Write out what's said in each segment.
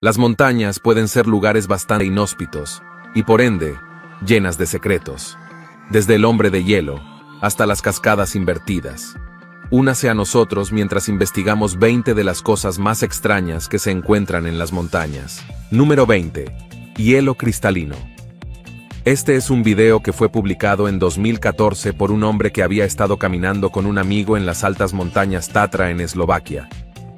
Las montañas pueden ser lugares bastante inhóspitos, y por ende, llenas de secretos. Desde el hombre de hielo, hasta las cascadas invertidas. Únase a nosotros mientras investigamos 20 de las cosas más extrañas que se encuentran en las montañas. Número 20. Hielo cristalino. Este es un video que fue publicado en 2014 por un hombre que había estado caminando con un amigo en las altas montañas Tatra en Eslovaquia.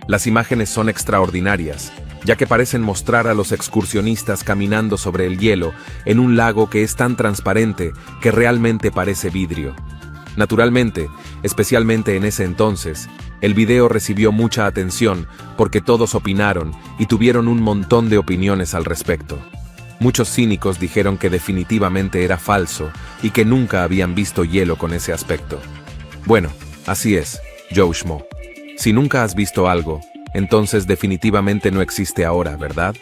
Las imágenes son extraordinarias, ya que parecen mostrar a los excursionistas caminando sobre el hielo en un lago que es tan transparente que realmente parece vidrio. Naturalmente, especialmente en ese entonces, el video recibió mucha atención porque todos opinaron y tuvieron un montón de opiniones al respecto. Muchos cínicos dijeron que definitivamente era falso y que nunca habían visto hielo con ese aspecto. Bueno, así es, Joe Schmo. Si nunca has visto algo, entonces definitivamente no existe ahora, ¿verdad?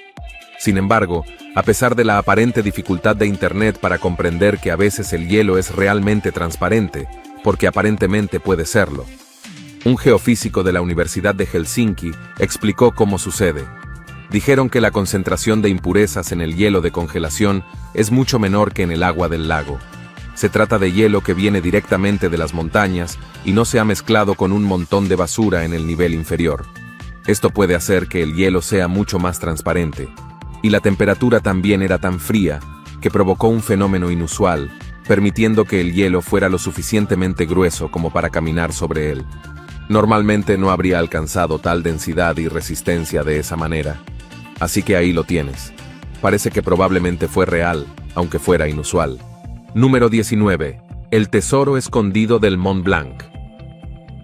Sin embargo, a pesar de la aparente dificultad de Internet para comprender que a veces el hielo es realmente transparente, porque aparentemente puede serlo, un geofísico de la Universidad de Helsinki explicó cómo sucede. Dijeron que la concentración de impurezas en el hielo de congelación es mucho menor que en el agua del lago. Se trata de hielo que viene directamente de las montañas y no se ha mezclado con un montón de basura en el nivel inferior. Esto puede hacer que el hielo sea mucho más transparente. Y la temperatura también era tan fría que provocó un fenómeno inusual, permitiendo que el hielo fuera lo suficientemente grueso como para caminar sobre él. Normalmente no habría alcanzado tal densidad y resistencia de esa manera. Así que ahí lo tienes. Parece que probablemente fue real, aunque fuera inusual. Número 19. El tesoro escondido del Mont Blanc.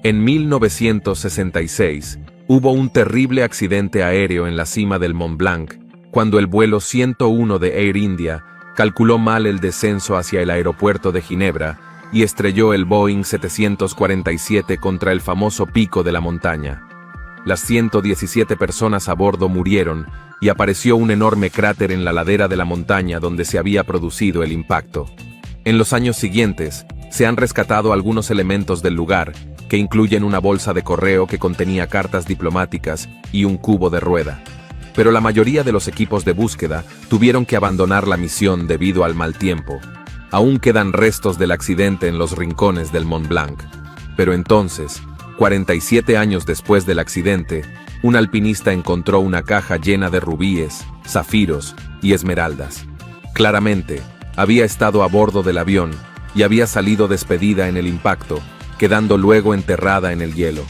En 1966, hubo un terrible accidente aéreo en la cima del Mont Blanc, cuando el vuelo 101 de Air India calculó mal el descenso hacia el aeropuerto de Ginebra y estrelló el Boeing 747 contra el famoso pico de la montaña. Las 117 personas a bordo murieron y apareció un enorme cráter en la ladera de la montaña donde se había producido el impacto. En los años siguientes, se han rescatado algunos elementos del lugar, que incluyen una bolsa de correo que contenía cartas diplomáticas y un cubo de rueda. Pero la mayoría de los equipos de búsqueda tuvieron que abandonar la misión debido al mal tiempo. Aún quedan restos del accidente en los rincones del Mont Blanc. Pero entonces, 47 años después del accidente, un alpinista encontró una caja llena de rubíes, zafiros y esmeraldas. Claramente, había estado a bordo del avión y había salido despedida en el impacto, quedando luego enterrada en el hielo.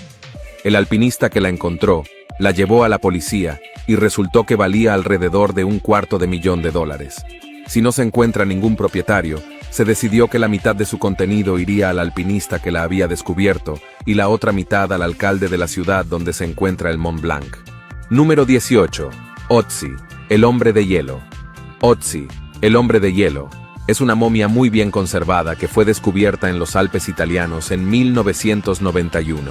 El alpinista que la encontró, la llevó a la policía y resultó que valía alrededor de $250,000. Si no se encuentra ningún propietario, se decidió que la mitad de su contenido iría al alpinista que la había descubierto y la otra mitad al alcalde de la ciudad donde se encuentra el Mont Blanc. Número 18. Otzi, el hombre de hielo. Otzi, el hombre de hielo, es una momia muy bien conservada que fue descubierta en los Alpes italianos en 1991.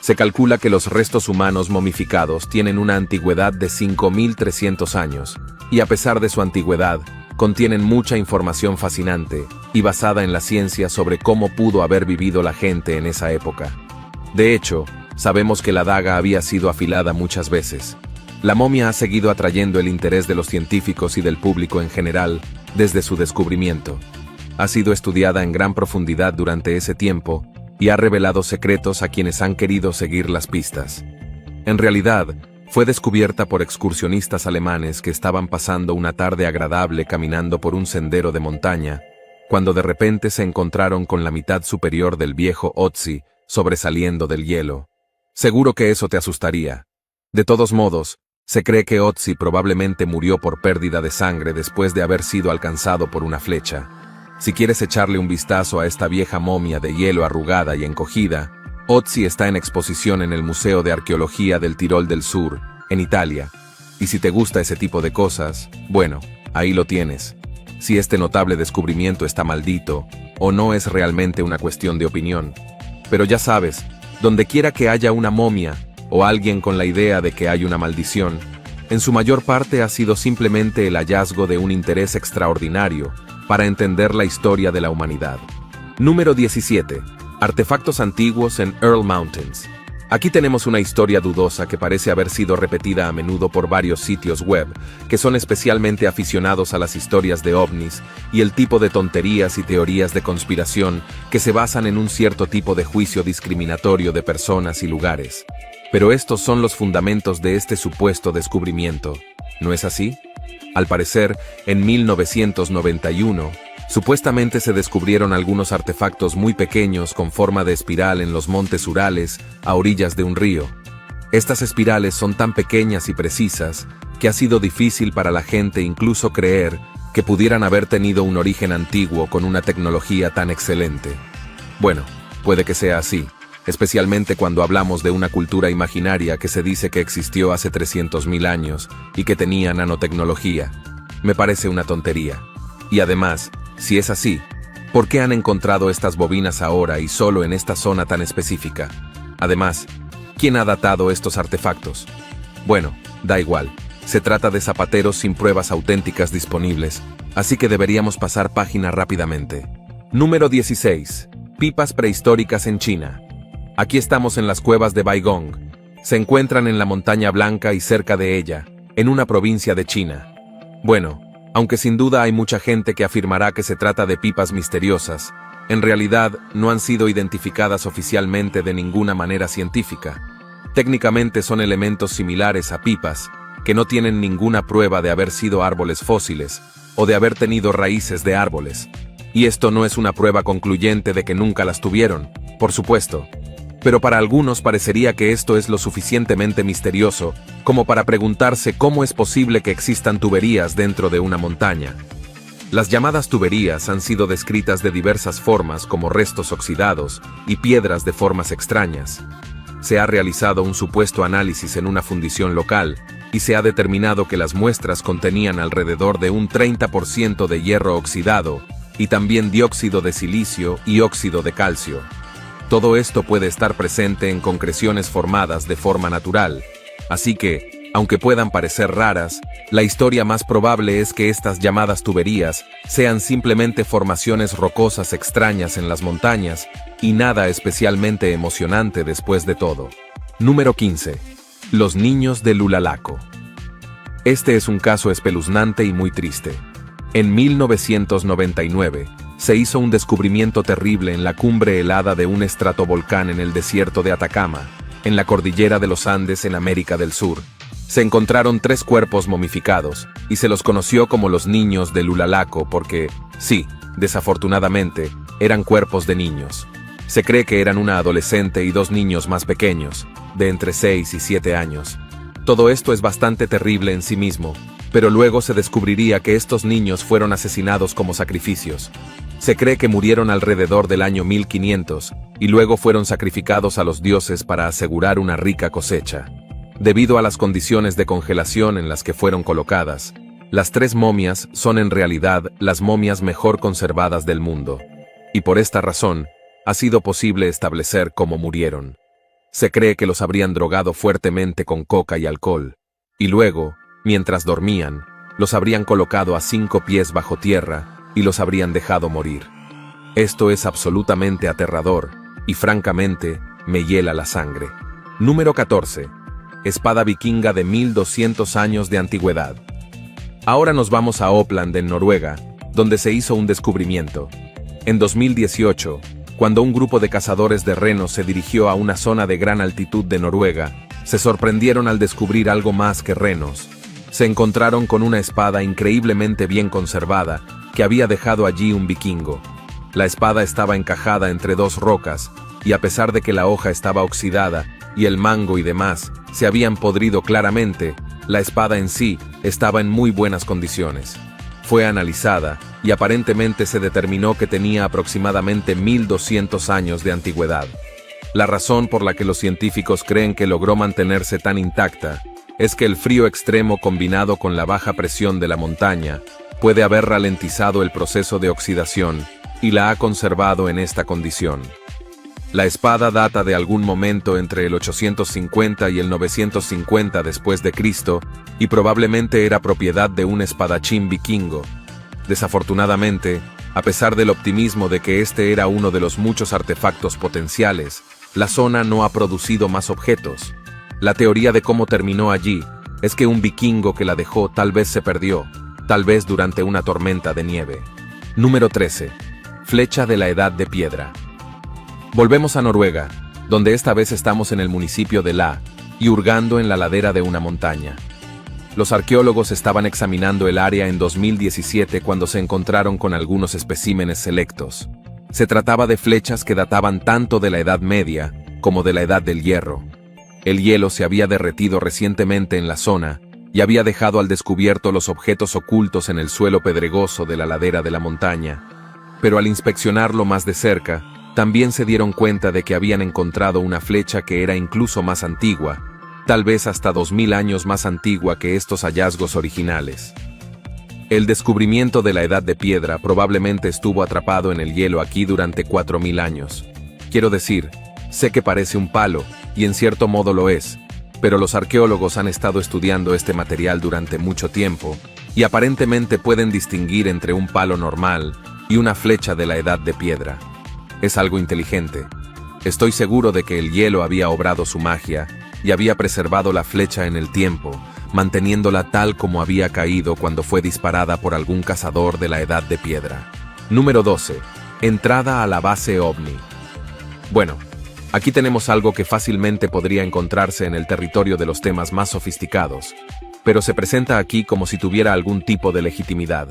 Se calcula que los restos humanos momificados tienen una antigüedad de 5.300 años, y a pesar de su antigüedad, contienen mucha información fascinante y basada en la ciencia sobre cómo pudo haber vivido la gente en esa época. De hecho, sabemos que la daga había sido afilada muchas veces. La momia ha seguido atrayendo el interés de los científicos y del público en general desde su descubrimiento. Ha sido estudiada en gran profundidad durante ese tiempo y ha revelado secretos a quienes han querido seguir las pistas. En realidad, fue descubierta por excursionistas alemanes que estaban pasando una tarde agradable caminando por un sendero de montaña, cuando de repente se encontraron con la mitad superior del viejo Otzi sobresaliendo del hielo. Seguro que eso te asustaría. De todos modos, se cree que Otzi probablemente murió por pérdida de sangre después de haber sido alcanzado por una flecha. Si quieres echarle un vistazo a esta vieja momia de hielo arrugada y encogida, Otzi está en exposición en el Museo de Arqueología del Tirol del Sur, en Italia. Y si te gusta ese tipo de cosas, bueno, ahí lo tienes. Si este notable descubrimiento está maldito, o no es realmente una cuestión de opinión. Pero ya sabes, donde quiera que haya una momia, o alguien con la idea de que hay una maldición, en su mayor parte ha sido simplemente el hallazgo de un interés extraordinario para entender la historia de la humanidad. Número 17. Artefactos antiguos en Earl Mountains. Aquí tenemos una historia dudosa que parece haber sido repetida a menudo por varios sitios web, que son especialmente aficionados a las historias de ovnis y el tipo de tonterías y teorías de conspiración que se basan en un cierto tipo de juicio discriminatorio de personas y lugares. Pero estos son los fundamentos de este supuesto descubrimiento, ¿no es así? Al parecer, en 1991, supuestamente se descubrieron algunos artefactos muy pequeños con forma de espiral en los montes Urales, a orillas de un río. Estas espirales son tan pequeñas y precisas que ha sido difícil para la gente incluso creer que pudieran haber tenido un origen antiguo con una tecnología tan excelente. Bueno, puede que sea así, especialmente cuando hablamos de una cultura imaginaria que se dice que existió hace 300.000 años y que tenía nanotecnología. Me parece una tontería. Y además, si es así, ¿por qué han encontrado estas bobinas ahora y solo en esta zona tan específica? Además, ¿quién ha datado estos artefactos? Bueno, da igual. Se trata de zapateros sin pruebas auténticas disponibles, así que deberíamos pasar página rápidamente. Número 16. Pipas prehistóricas en China. Aquí estamos en las cuevas de Baigong. Se encuentran en la Montaña Blanca y cerca de ella, en una provincia de China. Bueno, aunque sin duda hay mucha gente que afirmará que se trata de pipas misteriosas, en realidad no han sido identificadas oficialmente de ninguna manera científica. Técnicamente son elementos similares a pipas, que no tienen ninguna prueba de haber sido árboles fósiles, o de haber tenido raíces de árboles. Y esto no es una prueba concluyente de que nunca las tuvieron, por supuesto. Pero para algunos parecería que esto es lo suficientemente misterioso como para preguntarse cómo es posible que existan tuberías dentro de una montaña. Las llamadas tuberías han sido descritas de diversas formas como restos oxidados y piedras de formas extrañas. Se ha realizado un supuesto análisis en una fundición local y se ha determinado que las muestras contenían alrededor de un 30% de hierro oxidado y también dióxido de silicio y óxido de calcio. Todo esto puede estar presente en concreciones formadas de forma natural, así que, aunque puedan parecer raras, la historia más probable es que estas llamadas tuberías sean simplemente formaciones rocosas extrañas en las montañas y nada especialmente emocionante después de todo. Número 15. Los niños de Lulalaco. Este es un caso espeluznante y muy triste. En 1999, se hizo un descubrimiento terrible en la cumbre helada de un estratovolcán en el desierto de Atacama, en la cordillera de los Andes en América del Sur. Se encontraron 3 cuerpos momificados, y se los conoció como los niños de Lulalaco porque, sí, desafortunadamente, eran cuerpos de niños. Se cree que eran una adolescente y 2 niños más pequeños, de entre 6 y 7 años. Todo esto es bastante terrible en sí mismo, pero luego se descubriría que estos niños fueron asesinados como sacrificios. Se cree que murieron alrededor del año 1500 y luego fueron sacrificados a los dioses para asegurar una rica cosecha. Debido a las condiciones de congelación en las que fueron colocadas, las 3 momias son en realidad las momias mejor conservadas del mundo. Y por esta razón, ha sido posible establecer cómo murieron. Se cree que los habrían drogado fuertemente con coca y alcohol, y luego, mientras dormían, los habrían colocado a 5 pies bajo tierra y los habrían dejado morir. Esto es absolutamente aterrador, y francamente, me hiela la sangre. Número 14. Espada vikinga de 1200 años de antigüedad. Ahora nos vamos a Oppland, en Noruega, donde se hizo un descubrimiento. En 2018, cuando un grupo de cazadores de renos se dirigió a una zona de gran altitud de Noruega, se sorprendieron al descubrir algo más que renos. Se encontraron con una espada increíblemente bien conservada que había dejado allí un vikingo. La espada estaba encajada entre 2 rocas, y a pesar de que la hoja estaba oxidada y el mango y demás se habían podrido claramente, la espada en sí estaba en muy buenas condiciones. Fue analizada y aparentemente se determinó que tenía aproximadamente 1200 años de antigüedad. La razón por la que los científicos creen que logró mantenerse tan intacta es que el frío extremo combinado con la baja presión de la montaña puede haber ralentizado el proceso de oxidación y la ha conservado en esta condición. La espada data de algún momento entre el 850 y el 950 después de Cristo y probablemente era propiedad de un espadachín vikingo. Desafortunadamente, a pesar del optimismo de que este era uno de los muchos artefactos potenciales, La zona no ha producido más objetos. La teoría de cómo terminó allí es que un vikingo que la dejó tal vez se perdió, tal vez durante una tormenta de nieve. Número 13. Flecha de la Edad de Piedra. Volvemos a Noruega, donde esta vez estamos en el municipio de La, y hurgando en la ladera de una montaña. Los arqueólogos estaban examinando el área en 2017 cuando se encontraron con algunos especímenes selectos. Se trataba de flechas que databan tanto de la Edad Media como de la Edad del Hierro. El hielo se había derretido recientemente en la zona y había dejado al descubierto los objetos ocultos en el suelo pedregoso de la ladera de la montaña. Pero al inspeccionarlo más de cerca, también se dieron cuenta de que habían encontrado una flecha que era incluso más antigua, tal vez hasta 2000 años más antigua que estos hallazgos originales. El descubrimiento de la Edad de Piedra probablemente estuvo atrapado en el hielo aquí durante 4000 años. Quiero decir, sé que parece un palo, y en cierto modo lo es, pero los arqueólogos han estado estudiando este material durante mucho tiempo, y aparentemente pueden distinguir entre un palo normal y una flecha de la Edad de Piedra. Es algo inteligente. Estoy seguro de que el hielo había obrado su magia, y había preservado la flecha en el tiempo, manteniéndola tal como había caído cuando fue disparada por algún cazador de la Edad de Piedra. Número 12. Entrada a la base OVNI. Bueno, aquí tenemos algo que fácilmente podría encontrarse en el territorio de los temas más sofisticados, pero se presenta aquí como si tuviera algún tipo de legitimidad.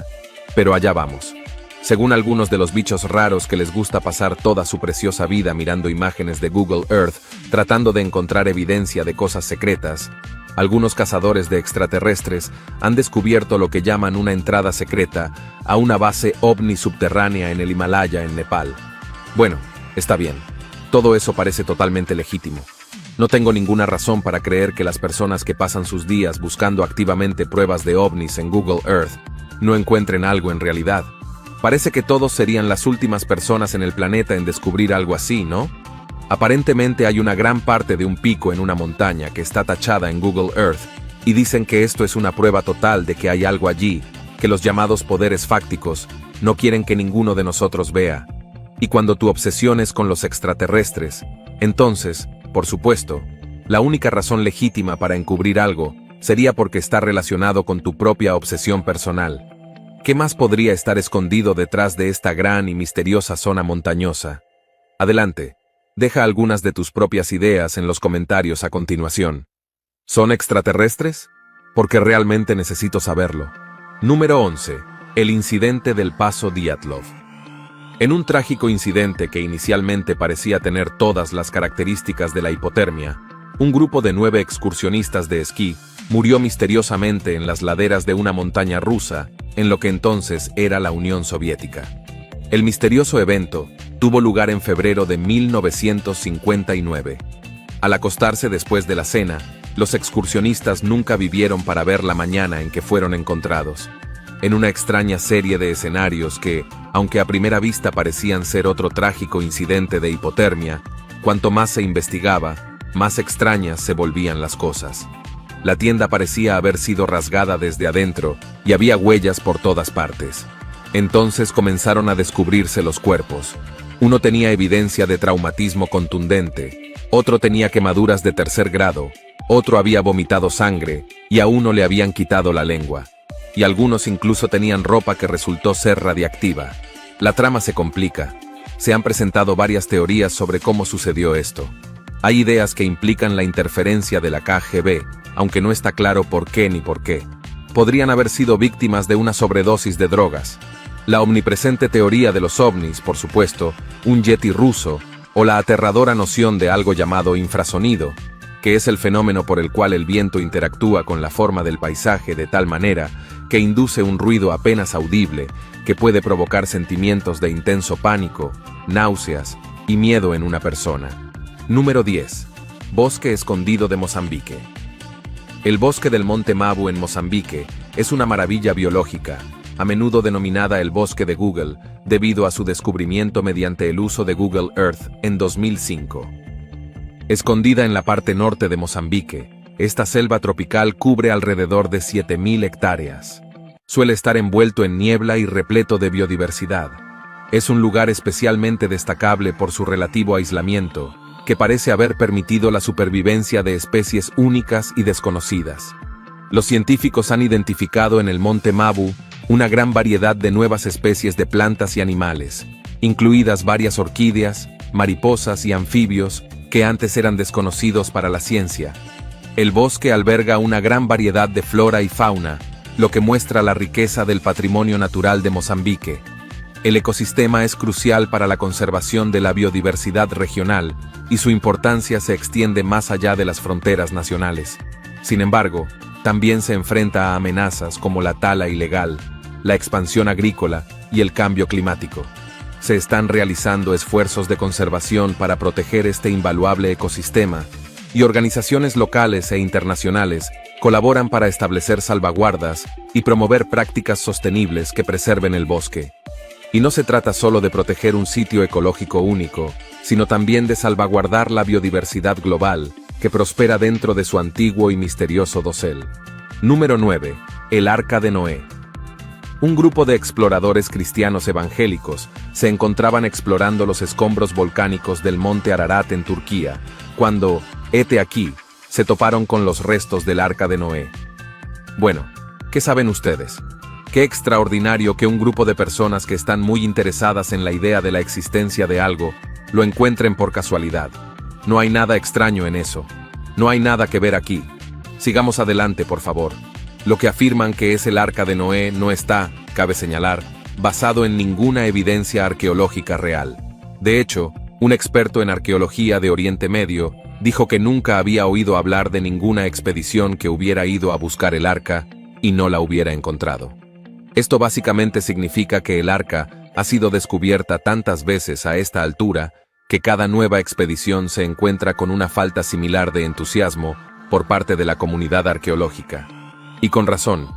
Pero allá vamos. Según algunos de los bichos raros que les gusta pasar toda su preciosa vida mirando imágenes de Google Earth, tratando de encontrar evidencia de cosas secretas, algunos cazadores de extraterrestres han descubierto lo que llaman una entrada secreta a una base ovni subterránea en el Himalaya, en Nepal. Bueno, está bien. Todo eso parece totalmente legítimo. No tengo ninguna razón para creer que las personas que pasan sus días buscando activamente pruebas de ovnis en Google Earth no encuentren algo en realidad. Parece que todos serían las últimas personas en el planeta en descubrir algo así, ¿no? Aparentemente hay una gran parte de un pico en una montaña que está tachada en Google Earth, y dicen que esto es una prueba total de que hay algo allí, que los llamados poderes fácticos no quieren que ninguno de nosotros vea. Y cuando tu obsesión es con los extraterrestres, entonces, por supuesto, la única razón legítima para encubrir algo sería porque está relacionado con tu propia obsesión personal. ¿Qué más podría estar escondido detrás de esta gran y misteriosa zona montañosa? Adelante, deja algunas de tus propias ideas en los comentarios a continuación. ¿Son extraterrestres? Porque realmente necesito saberlo. Número 11. El incidente del Paso Dyatlov. En un trágico incidente que inicialmente parecía tener todas las características de la hipotermia, un grupo de 9 excursionistas de esquí murió misteriosamente en las laderas de una montaña rusa, en lo que entonces era la Unión Soviética. El misterioso evento tuvo lugar en febrero de 1959. Al acostarse después de la cena, los excursionistas nunca vivieron para ver la mañana en que fueron encontrados. En una extraña serie de escenarios que, aunque a primera vista parecían ser otro trágico incidente de hipotermia, cuanto más se investigaba, más extrañas se volvían las cosas. La tienda parecía haber sido rasgada desde adentro y había huellas por todas partes. Entonces comenzaron a descubrirse los cuerpos. Uno tenía evidencia de traumatismo contundente, otro tenía quemaduras de tercer grado, otro había vomitado sangre y a uno le habían quitado la lengua. Y algunos incluso tenían ropa que resultó ser radiactiva. La trama se complica. Se han presentado varias teorías sobre cómo sucedió esto. Hay ideas que implican la interferencia de la KGB, aunque no está claro por qué ni por qué. Podrían haber sido víctimas de una sobredosis de drogas. La omnipresente teoría de los ovnis, por supuesto, un yeti ruso, o la aterradora noción de algo llamado infrasonido, que es el fenómeno por el cual el viento interactúa con la forma del paisaje de tal manera que induce un ruido apenas audible que puede provocar sentimientos de intenso pánico, náuseas y miedo en una persona. Número 10. Bosque escondido de Mozambique. El bosque del Monte Mabu en Mozambique es una maravilla biológica, a menudo denominada el bosque de Google, debido a su descubrimiento mediante el uso de Google Earth en 2005. Escondida en la parte norte de Mozambique, esta selva tropical cubre alrededor de 7000 hectáreas. Suele estar envuelto en niebla y repleto de biodiversidad. Es un lugar especialmente destacable por su relativo aislamiento, que parece haber permitido la supervivencia de especies únicas y desconocidas. Los científicos han identificado en el monte Mabu una gran variedad de nuevas especies de plantas y animales, incluidas varias orquídeas, mariposas y anfibios que antes eran desconocidos para la ciencia. El bosque alberga una gran variedad de flora y fauna, lo que muestra la riqueza del patrimonio natural de Mozambique. El ecosistema es crucial para la conservación de la biodiversidad regional y su importancia se extiende más allá de las fronteras nacionales. Sin embargo, también se enfrenta a amenazas como la tala ilegal, la expansión agrícola y el cambio climático. Se están realizando esfuerzos de conservación para proteger este invaluable ecosistema, y organizaciones locales e internacionales colaboran para establecer salvaguardas y promover prácticas sostenibles que preserven el bosque. Y no se trata solo de proteger un sitio ecológico único, sino también de salvaguardar la biodiversidad global, que prospera dentro de su antiguo y misterioso dosel. Número 9. El Arca de Noé. Un grupo de exploradores cristianos evangélicos se encontraban explorando los escombros volcánicos del monte Ararat en Turquía, cuando, hete aquí, se toparon con los restos del Arca de Noé. Bueno, ¿qué saben ustedes? Qué extraordinario que un grupo de personas que están muy interesadas en la idea de la existencia de algo, lo encuentren por casualidad. No hay nada extraño en eso. No hay nada que ver aquí. Sigamos adelante, por favor. Lo que afirman que es el Arca de Noé no está, cabe señalar, basado en ninguna evidencia arqueológica real. De hecho, un experto en arqueología de Oriente Medio dijo que nunca había oído hablar de ninguna expedición que hubiera ido a buscar el arca y no la hubiera encontrado. Esto básicamente significa que el arca ha sido descubierta tantas veces a esta altura que cada nueva expedición se encuentra con una falta similar de entusiasmo por parte de la comunidad arqueológica. Y con razón.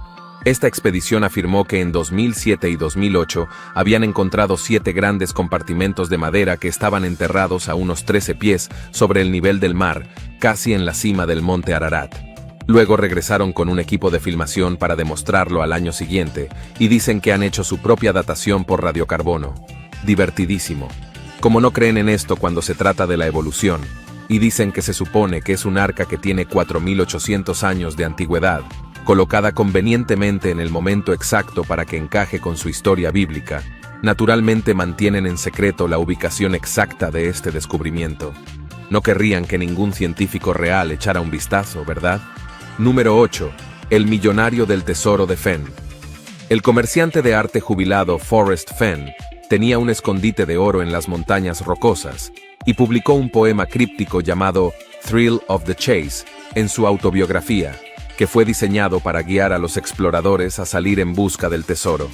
Esta expedición afirmó que en 2007 y 2008 habían encontrado 7 grandes compartimentos de madera que estaban enterrados a unos 13 pies sobre el nivel del mar, casi en la cima del monte Ararat. Luego regresaron con un equipo de filmación para demostrarlo al año siguiente, y dicen que han hecho su propia datación por radiocarbono. Divertidísimo. Como no creen en esto cuando se trata de la evolución, y dicen que se supone que es un arca que tiene 4.800 años de antigüedad, colocada convenientemente en el momento exacto para que encaje con su historia bíblica, naturalmente mantienen en secreto la ubicación exacta de este descubrimiento. No querrían que ningún científico real echara un vistazo, ¿verdad? Número 8. El millonario del tesoro de Fenn. El comerciante de arte jubilado Forrest Fenn tenía un escondite de oro en las montañas rocosas y publicó un poema críptico llamado Thrill of the Chase en su autobiografía, que fue diseñado para guiar a los exploradores a salir en busca del tesoro.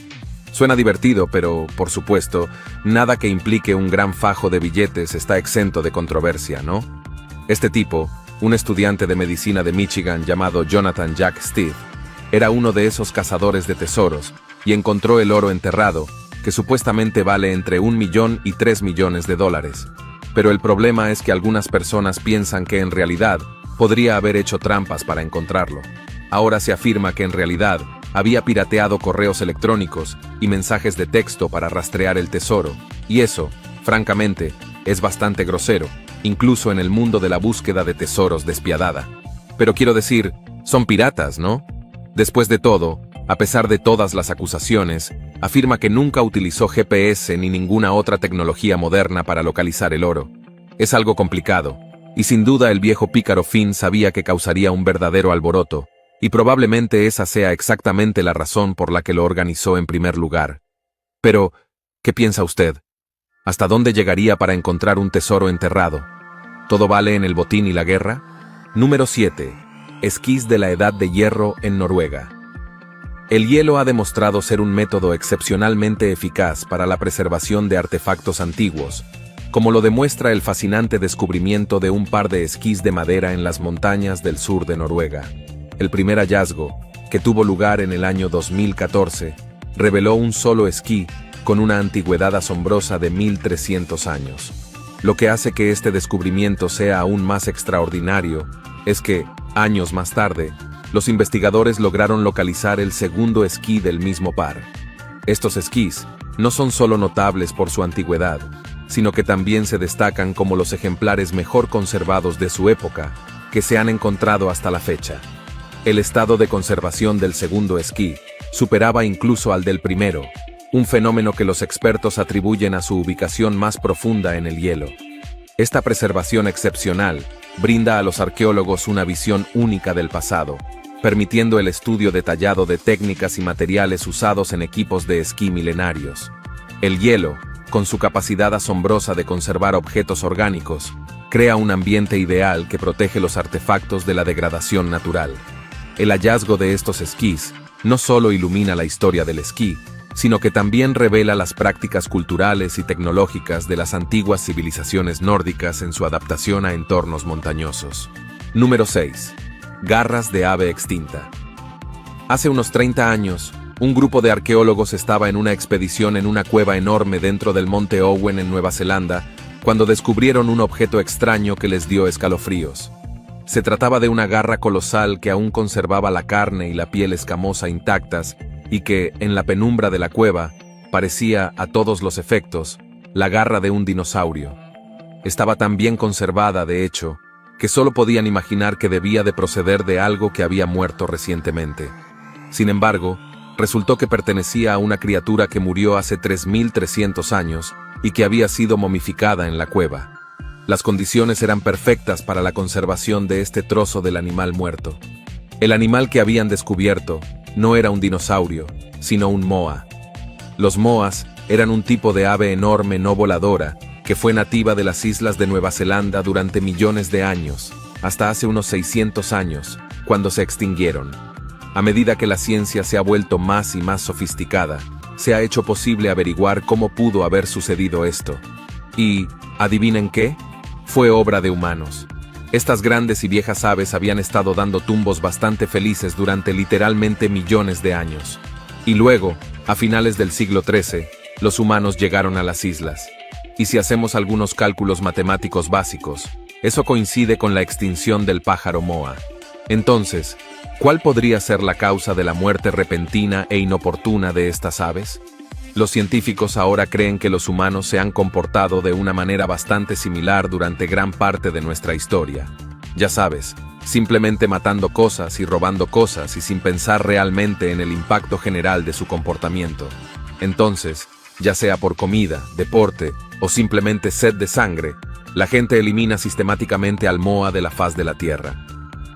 Suena divertido, pero, por supuesto, nada que implique un gran fajo de billetes está exento de controversia, ¿no? Este tipo, un estudiante de medicina de Michigan llamado Jonathan Jack Steve, era uno de esos cazadores de tesoros y encontró el oro enterrado, que supuestamente vale entre $1 millón y $3 millones. Pero el problema es que algunas personas piensan que en realidad podría haber hecho trampas para encontrarlo. Ahora se afirma que en realidad había pirateado correos electrónicos y mensajes de texto para rastrear el tesoro, y eso, francamente, es bastante grosero, incluso en el mundo de la búsqueda de tesoros despiadada. Pero quiero decir, son piratas, ¿no? Después de todo, a pesar de todas las acusaciones, afirma que nunca utilizó GPS ni ninguna otra tecnología moderna para localizar el oro. Es algo complicado, y sin duda el viejo pícaro Finn sabía que causaría un verdadero alboroto, y probablemente esa sea exactamente la razón por la que lo organizó en primer lugar. Pero, ¿qué piensa usted? ¿Hasta dónde llegaría para encontrar un tesoro enterrado? ¿Todo vale en el botín y la guerra? Número 7. Esquís de la Edad de Hierro en Noruega. El hielo ha demostrado ser un método excepcionalmente eficaz para la preservación de artefactos antiguos, como lo demuestra el fascinante descubrimiento de un par de esquís de madera en las montañas del sur de Noruega. El primer hallazgo, que tuvo lugar en el año 2014, reveló un solo esquí con una antigüedad asombrosa de 1300 años. Lo que hace que este descubrimiento sea aún más extraordinario es que, años más tarde, los investigadores lograron localizar el segundo esquí del mismo par. Estos esquís no son solo notables por su antigüedad, sino que también se destacan como los ejemplares mejor conservados de su época, que se han encontrado hasta la fecha. El estado de conservación del segundo esquí superaba incluso al del primero, un fenómeno que los expertos atribuyen a su ubicación más profunda en el hielo. Esta preservación excepcional brinda a los arqueólogos una visión única del pasado, permitiendo el estudio detallado de técnicas y materiales usados en equipos de esquí milenarios. El hielo, con su capacidad asombrosa de conservar objetos orgánicos, crea un ambiente ideal que protege los artefactos de la degradación natural. El hallazgo de estos esquís no solo ilumina la historia del esquí, sino que también revela las prácticas culturales y tecnológicas de las antiguas civilizaciones nórdicas en su adaptación a entornos montañosos. Número 6. Garras de ave extinta. Hace unos 30 años, un grupo de arqueólogos estaba en una expedición en una cueva enorme dentro del monte Owen en Nueva Zelanda, cuando descubrieron un objeto extraño que les dio escalofríos. Se trataba de una garra colosal que aún conservaba la carne y la piel escamosa intactas y que, en la penumbra de la cueva, parecía, a todos los efectos, la garra de un dinosaurio. Estaba tan bien conservada, de hecho, que solo podían imaginar que debía de proceder de algo que había muerto recientemente. Sin embargo, resultó que pertenecía a una criatura que murió hace 3.300 años y que había sido momificada en la cueva. Las condiciones eran perfectas para la conservación de este trozo del animal muerto. El animal que habían descubierto no era un dinosaurio, sino un moa. Los moas eran un tipo de ave enorme no voladora que fue nativa de las islas de Nueva Zelanda durante millones de años, hasta hace unos 600 años, cuando se extinguieron. A medida que la ciencia se ha vuelto más y más sofisticada, se ha hecho posible averiguar cómo pudo haber sucedido esto. Y, ¿adivinen qué? Fue obra de humanos. Estas grandes y viejas aves habían estado dando tumbos bastante felices durante literalmente millones de años. Y luego, a finales del siglo XIII, los humanos llegaron a las islas. Y si hacemos algunos cálculos matemáticos básicos, eso coincide con la extinción del pájaro moa. Entonces, ¿cuál podría ser la causa de la muerte repentina e inoportuna de estas aves? Los científicos ahora creen que los humanos se han comportado de una manera bastante similar durante gran parte de nuestra historia. Ya sabes, simplemente matando cosas y robando cosas y sin pensar realmente en el impacto general de su comportamiento. Entonces, ya sea por comida, deporte o simplemente sed de sangre, la gente elimina sistemáticamente al moa de la faz de la Tierra.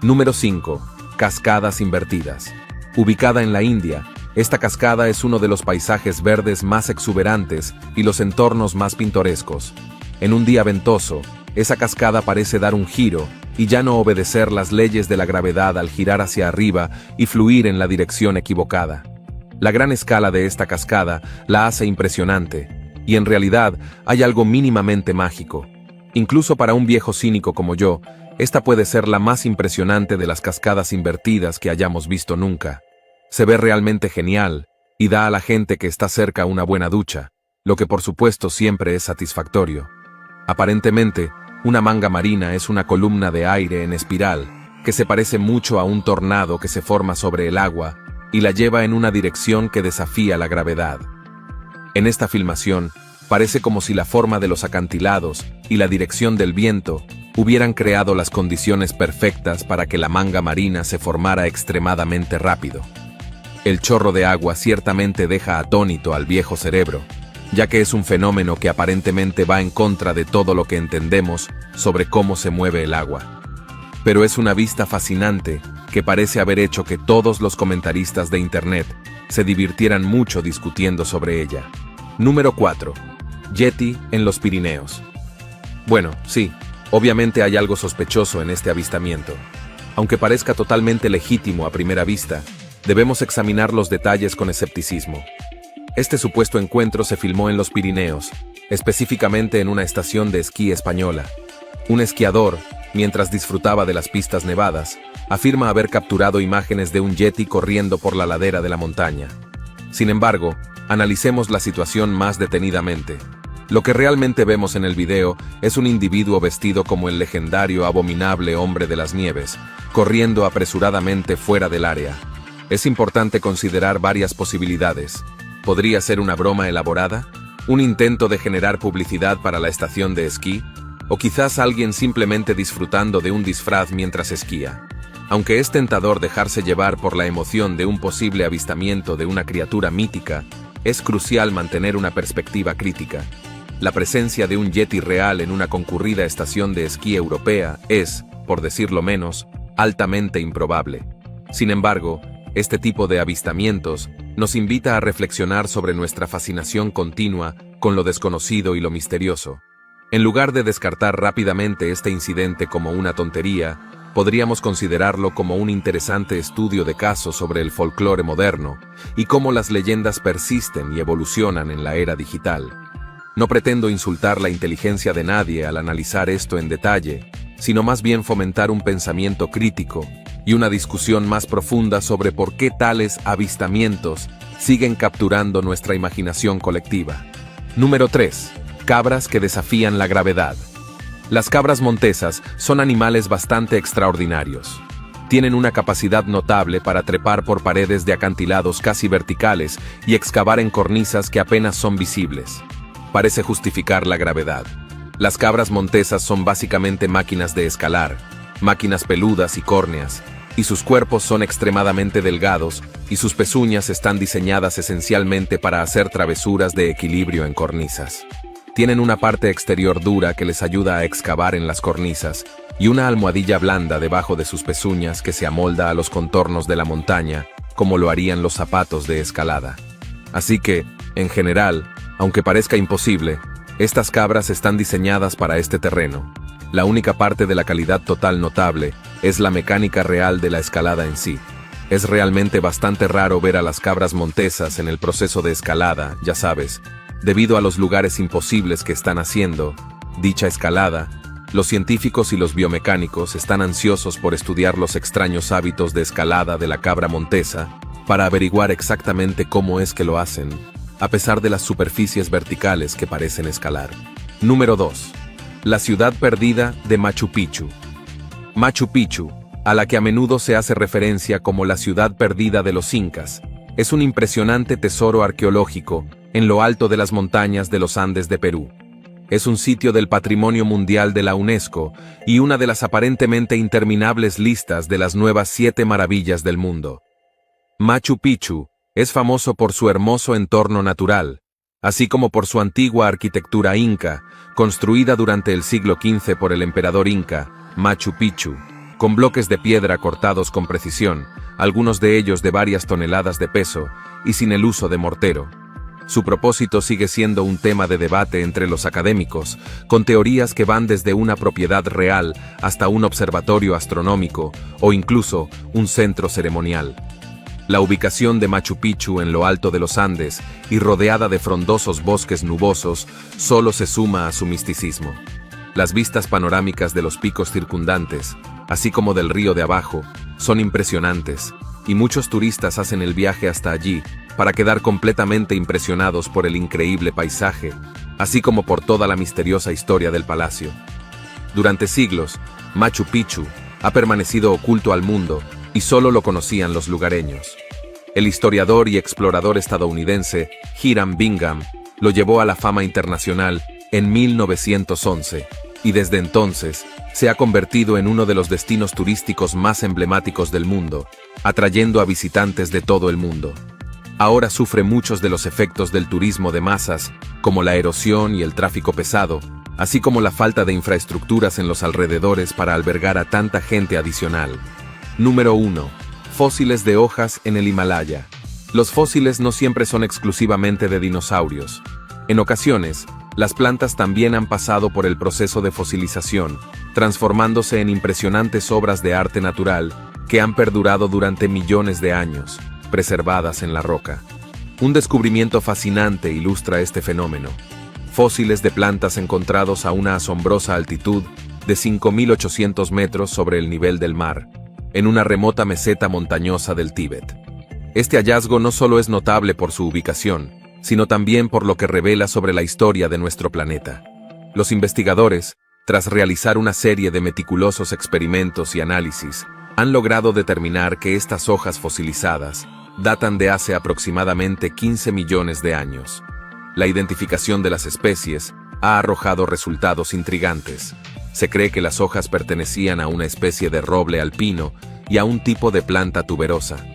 Número 5. Cascadas invertidas. Ubicada en la India, esta cascada es uno de los paisajes verdes más exuberantes y los entornos más pintorescos. En un día ventoso, esa cascada parece dar un giro y ya no obedecer las leyes de la gravedad al girar hacia arriba y fluir en la dirección equivocada. La gran escala de esta cascada la hace impresionante, y en realidad hay algo mínimamente mágico. Incluso para un viejo cínico como yo, esta puede ser la más impresionante de las cascadas invertidas que hayamos visto nunca. Se ve realmente genial, y da a la gente que está cerca una buena ducha, lo que por supuesto siempre es satisfactorio. Aparentemente, una manga marina es una columna de aire en espiral, que se parece mucho a un tornado que se forma sobre el agua, y la lleva en una dirección que desafía la gravedad. En esta filmación, parece como si la forma de los acantilados y la dirección del viento hubieran creado las condiciones perfectas para que la manga marina se formara extremadamente rápido. El chorro de agua ciertamente deja atónito al viejo cerebro, ya que es un fenómeno que aparentemente va en contra de todo lo que entendemos sobre cómo se mueve el agua. Pero es una vista fascinante que parece haber hecho que todos los comentaristas de Internet se divirtieran mucho discutiendo sobre ella. Número 4. Yeti en los Pirineos. Bueno, sí, obviamente hay algo sospechoso en este avistamiento. Aunque parezca totalmente legítimo a primera vista, debemos examinar los detalles con escepticismo. Este supuesto encuentro se filmó en los Pirineos, específicamente en una estación de esquí española. Un esquiador, mientras disfrutaba de las pistas nevadas, afirma haber capturado imágenes de un yeti corriendo por la ladera de la montaña. Sin embargo, analicemos la situación más detenidamente. Lo que realmente vemos en el video es un individuo vestido como el legendario abominable hombre de las nieves, corriendo apresuradamente fuera del área. Es importante considerar varias posibilidades. ¿Podría ser una broma elaborada? ¿Un intento de generar publicidad para la estación de esquí? ¿O quizás alguien simplemente disfrutando de un disfraz mientras esquía? Aunque es tentador dejarse llevar por la emoción de un posible avistamiento de una criatura mítica, es crucial mantener una perspectiva crítica. La presencia de un yeti real en una concurrida estación de esquí europea es, por decirlo menos, altamente improbable. Sin embargo, este tipo de avistamientos nos invita a reflexionar sobre nuestra fascinación continua con lo desconocido y lo misterioso. En lugar de descartar rápidamente este incidente como una tontería, podríamos considerarlo como un interesante estudio de caso sobre el folclore moderno y cómo las leyendas persisten y evolucionan en la era digital. No pretendo insultar la inteligencia de nadie al analizar esto en detalle, sino más bien fomentar un pensamiento crítico y una discusión más profunda sobre por qué tales avistamientos siguen capturando nuestra imaginación colectiva. Número 3. Cabras que desafían la gravedad. Las cabras montesas son animales bastante extraordinarios. Tienen una capacidad notable para trepar por paredes de acantilados casi verticales y excavar en cornisas que apenas son visibles. Parece justificar la gravedad. Las cabras montesas son básicamente máquinas de escalar, máquinas peludas y córneas, y sus cuerpos son extremadamente delgados y sus pezuñas están diseñadas esencialmente para hacer travesuras de equilibrio en cornisas. Tienen una parte exterior dura que les ayuda a excavar en las cornisas y una almohadilla blanda debajo de sus pezuñas que se amolda a los contornos de la montaña, como lo harían los zapatos de escalada. Así que, en general, aunque parezca imposible, estas cabras están diseñadas para este terreno. La única parte de la calidad total notable es la mecánica real de la escalada en sí. Es realmente bastante raro ver a las cabras montesas en el proceso de escalada, ya sabes. Debido a los lugares imposibles que están haciendo dicha escalada, los científicos y los biomecánicos están ansiosos por estudiar los extraños hábitos de escalada de la cabra montesa para averiguar exactamente cómo es que lo hacen, a pesar de las superficies verticales que parecen escalar. Número 2. La ciudad perdida de Machu Picchu. Machu Picchu, a la que a menudo se hace referencia como la ciudad perdida de los incas, es un impresionante tesoro arqueológico en lo alto de las montañas de los Andes de Perú. Es un sitio del Patrimonio Mundial de la UNESCO y una de las aparentemente interminables listas de las nuevas 7 maravillas del mundo. Machu Picchu es famoso por su hermoso entorno natural, así como por su antigua arquitectura inca, construida durante el siglo XV por el emperador inca, Machu Picchu, con bloques de piedra cortados con precisión, algunos de ellos de varias toneladas de peso, y sin el uso de mortero. Su propósito sigue siendo un tema de debate entre los académicos, con teorías que van desde una propiedad real hasta un observatorio astronómico o incluso un centro ceremonial. La ubicación de Machu Picchu en lo alto de los Andes y rodeada de frondosos bosques nubosos solo se suma a su misticismo. Las vistas panorámicas de los picos circundantes, así como del río de abajo, son impresionantes, y muchos turistas hacen el viaje hasta allí para quedar completamente impresionados por el increíble paisaje, así como por toda la misteriosa historia del palacio. Durante siglos, Machu Picchu ha permanecido oculto al mundo y solo lo conocían los lugareños. El historiador y explorador estadounidense Hiram Bingham lo llevó a la fama internacional en 1911, y desde entonces se ha convertido en uno de los destinos turísticos más emblemáticos del mundo, atrayendo a visitantes de todo el mundo. Ahora sufre muchos de los efectos del turismo de masas, como la erosión y el tráfico pesado, así como la falta de infraestructuras en los alrededores para albergar a tanta gente adicional. Número 1. Fósiles de hojas en el Himalaya. Los fósiles no siempre son exclusivamente de dinosaurios. En ocasiones, las plantas también han pasado por el proceso de fosilización, transformándose en impresionantes obras de arte natural que han perdurado durante millones de años, preservadas en la roca. Un descubrimiento fascinante ilustra este fenómeno. Fósiles de plantas encontrados a una asombrosa altitud de 5.800 metros sobre el nivel del mar, en una remota meseta montañosa del Tíbet. Este hallazgo no solo es notable por su ubicación, sino también por lo que revela sobre la historia de nuestro planeta. Los investigadores, tras realizar una serie de meticulosos experimentos y análisis, han logrado determinar que estas hojas fosilizadas datan de hace aproximadamente 15 millones de años. La identificación de las especies ha arrojado resultados intrigantes. Se cree que las hojas pertenecían a una especie de roble alpino y a un tipo de planta tuberosa.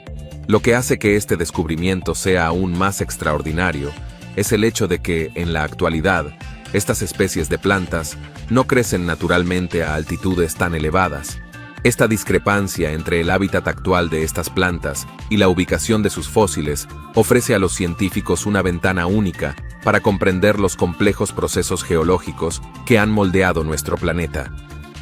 Lo que hace que este descubrimiento sea aún más extraordinario es el hecho de que, en la actualidad, estas especies de plantas no crecen naturalmente a altitudes tan elevadas. Esta discrepancia entre el hábitat actual de estas plantas y la ubicación de sus fósiles ofrece a los científicos una ventana única para comprender los complejos procesos geológicos que han moldeado nuestro planeta.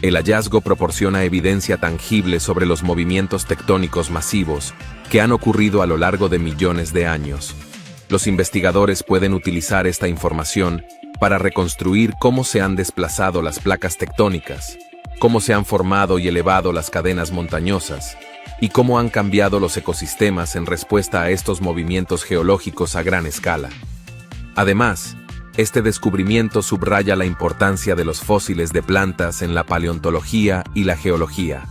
El hallazgo proporciona evidencia tangible sobre los movimientos tectónicos masivos que han ocurrido a lo largo de millones de años. Los investigadores pueden utilizar esta información para reconstruir cómo se han desplazado las placas tectónicas, cómo se han formado y elevado las cadenas montañosas, y cómo han cambiado los ecosistemas en respuesta a estos movimientos geológicos a gran escala. Además, este descubrimiento subraya la importancia de los fósiles de plantas en la paleontología y la geología.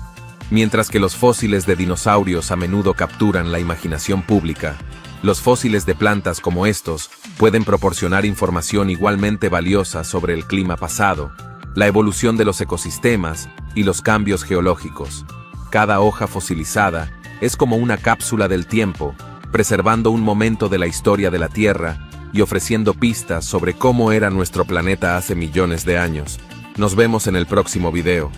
Mientras que los fósiles de dinosaurios a menudo capturan la imaginación pública, los fósiles de plantas como estos pueden proporcionar información igualmente valiosa sobre el clima pasado, la evolución de los ecosistemas y los cambios geológicos. Cada hoja fosilizada es como una cápsula del tiempo, preservando un momento de la historia de la Tierra y ofreciendo pistas sobre cómo era nuestro planeta hace millones de años. Nos vemos en el próximo video.